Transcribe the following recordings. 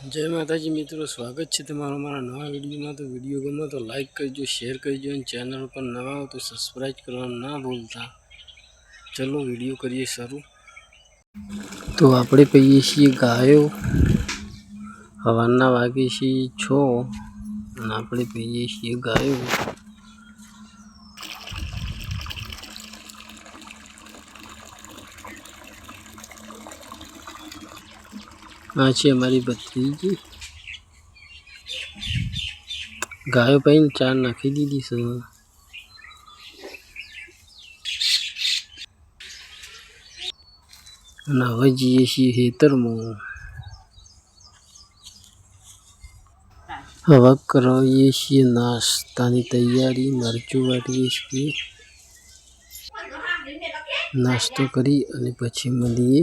जय माताजी मित्रों, स्वागत है तमारो हमारा नवा वीडियो में। तो वीडियो गमे तो लाइक करजो, शेर करजो और चैनल पर नवा हो तो सब्सक्राइब करना ना भूलता। चलो वीडियो करिए शुरू। तो આપણે પીએ છીએ ગાયો, હવારના વાગે છે 6 અને આપણે પીએ છીએ ગાયો। આ છે અમારી ભત્રીજી। ગાયો પીને ચાર નાખી દીધી છે અને હવે જઈએ છીએ ખેતરમાં। હવે કરીએ છીએ નાસ્તાની તૈયારી। મરચું વાટીએ છીએ, નાસ્તો કરી અને પછી મળીએ।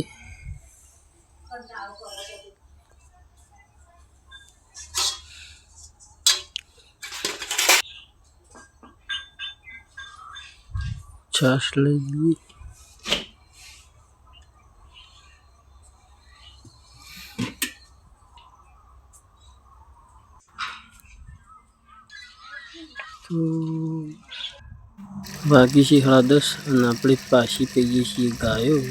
छाछ लई लिए, तो बाकी से 10:30 અને આપણે પાછી પીએ છીએ ગાયો।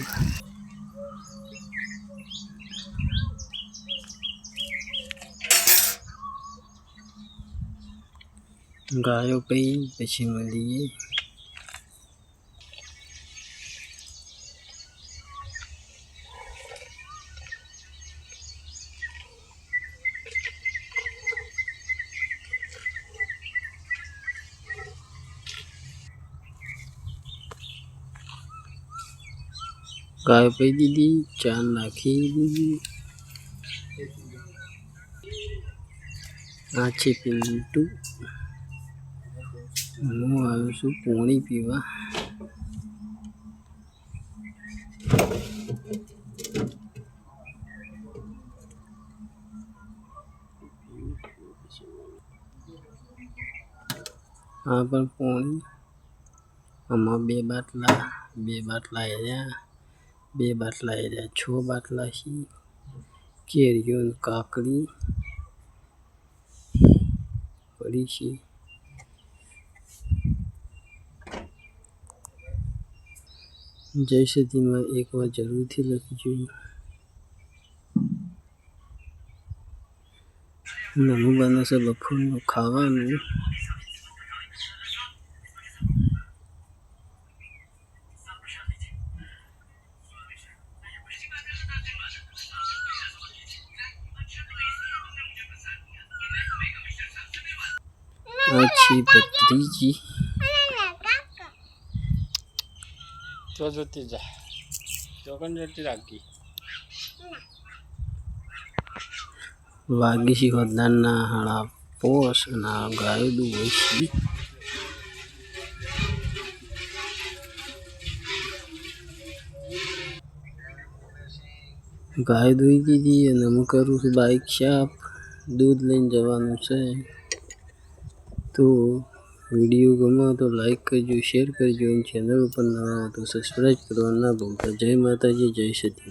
ગાયો પી પછી મળીએ। गाय पी दीदी, चार नाखी दीदी। आ छे पिंटू, હું આવ્યો છું પાણી પીવા। આ પણ પાણી, આમાં 2 બાટલા આવ્યા, 2 બાટલા આવ્યા, 6 બાટલા છે। કેરીઓ કાકડી પડી છે। जय सती में एक बार जरूर थी लखजो। नमू बने से बफूर खावा अच्छी भत्रीजी तो जोती जा जोकन जोती राखी वागी सी होदाना हाड़ा पोस ना गाय दुई सी। गाय दुई दीदी અને હું કરું છું બાઈક સાફ, दूध લઈને જવાનું છે। तो वीडियो गमे तो लाइक करजो, शेर करजो और चैनल पर नवा हो तो सब्सक्राइब करना ना भूलता। जय माताजी, जय सती।